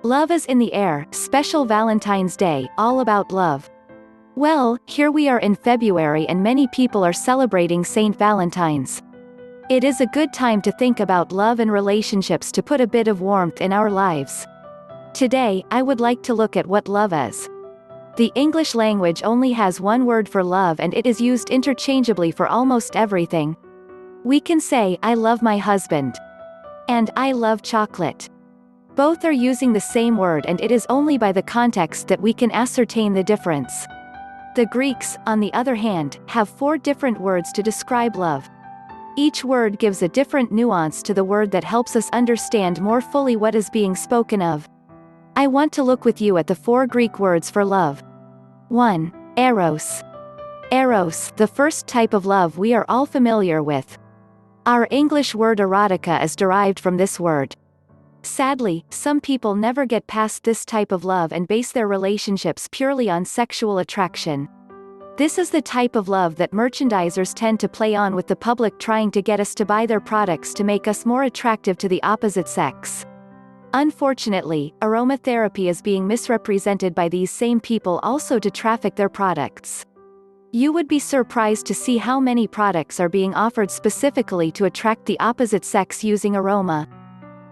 Love is in the air, special Valentine's Day, all about love. Well, here we are in February and many people are celebrating Saint Valentine's. It is a good time to think about love and relationships to put a bit of warmth in our lives. Today, I would like to look at what love is. The English language only has one word for love and it is used interchangeably for almost everything. We can say, I love my husband. And, I love chocolate. Both are using the same word and it is only by the context that we can ascertain the difference. The Greeks, on the other hand, have 4 different words to describe love. Each word gives a different nuance to the word that helps us understand more fully what is being spoken of. I want to look with you at the 4 Greek words for love. 1. Eros. Eros, the first type of love we are all familiar with. Our English word erotica is derived from this word. Sadly, some people never get past this type of love and base their relationships purely on sexual attraction. This is the type of love that merchandisers tend to play on with the public, trying to get us to buy their products to make us more attractive to the opposite sex. Unfortunately, aromatherapy is being misrepresented by these same people also to traffic their products. You would be surprised to see how many products are being offered specifically to attract the opposite sex using aroma.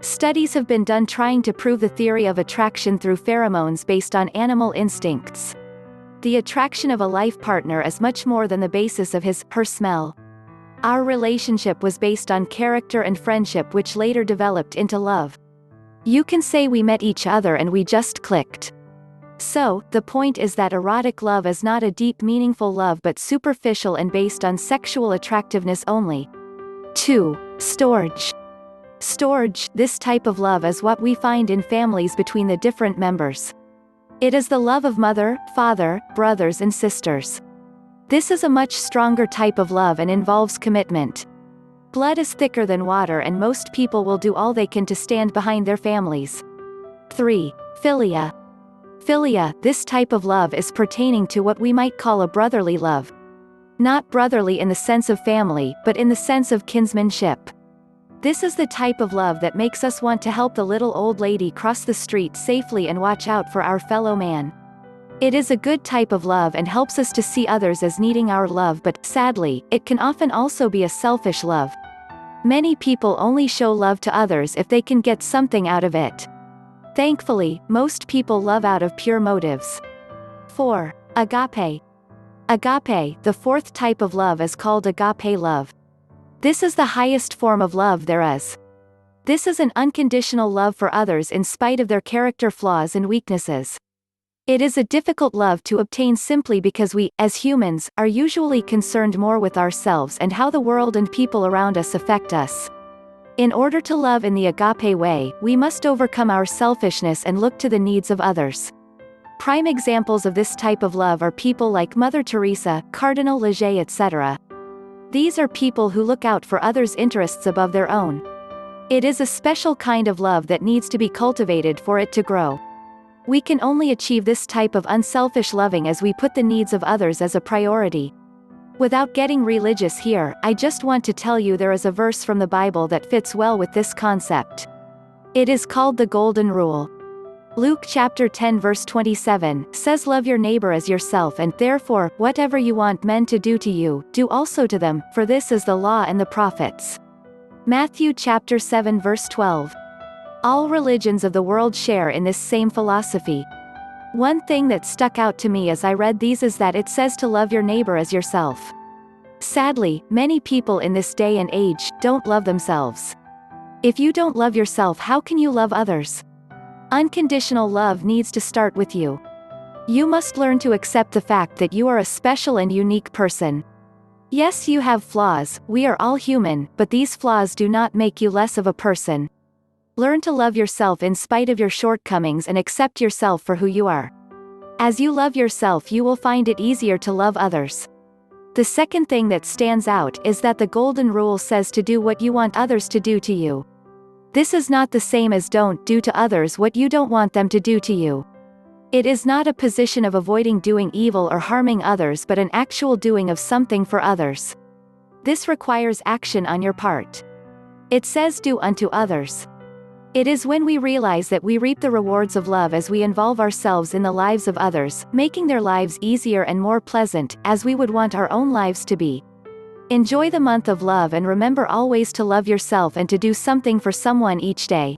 Studies have been done trying to prove the theory of attraction through pheromones based on animal instincts. The attraction of a life partner is much more than the basis of his/her smell. Our relationship was based on character and friendship, which later developed into love. You can say we met each other and we just clicked. So, the point is that erotic love is not a deep, meaningful love but superficial and based on sexual attractiveness only. 2. Storge. Storge, this type of love is what we find in families between the different members. It is the love of mother, father, brothers and sisters. This is a much stronger type of love and involves commitment. Blood is thicker than water and most people will do all they can to stand behind their families. 3. Philia. Philia, this type of love is pertaining to what we might call a brotherly love. Not brotherly in the sense of family, but in the sense of kinsmanship. This is the type of love that makes us want to help the little old lady cross the street safely and watch out for our fellow man. It is a good type of love and helps us to see others as needing our love, but, sadly, it can often also be a selfish love. Many people only show love to others if they can get something out of it. Thankfully, most people love out of pure motives. 4. Agape. Agape, the 4th type of love, is called agape love. This is the highest form of love there is. This is an unconditional love for others in spite of their character flaws and weaknesses. It is a difficult love to obtain simply because we, as humans, are usually concerned more with ourselves and how the world and people around us affect us. In order to love in the agape way, we must overcome our selfishness and look to the needs of others. Prime examples of this type of love are people like Mother Teresa, Cardinal Leger, etc. These are people who look out for others' interests above their own. It is a special kind of love that needs to be cultivated for it to grow. We can only achieve this type of unselfish loving as we put the needs of others as a priority. Without getting religious here, I just want to tell you there is a verse from the Bible that fits well with this concept. It is called the Golden Rule. Luke chapter 10 verse 27, says, love your neighbor as yourself, and therefore, whatever you want men to do to you, do also to them, for this is the law and the prophets. Matthew chapter 7 verse 12. All religions of the world share in this same philosophy. One thing that stuck out to me as I read these is that it says to love your neighbor as yourself. Sadly, many people in this day and age don't love themselves. If you don't love yourself, how can you love others? Unconditional love needs to start with you. You must learn to accept the fact that you are a special and unique person. Yes, you have flaws, we are all human, but these flaws do not make you less of a person. Learn to love yourself in spite of your shortcomings and accept yourself for who you are. As you love yourself, you will find it easier to love others. The second thing that stands out is that the Golden Rule says to do what you want others to do to you. This is not the same as don't do to others what you don't want them to do to you. It is not a position of avoiding doing evil or harming others but an actual doing of something for others. This requires action on your part. It says do unto others. It is when we realize that we reap the rewards of love as we involve ourselves in the lives of others, making their lives easier and more pleasant, as we would want our own lives to be. Enjoy the month of love and remember always to love yourself and to do something for someone each day.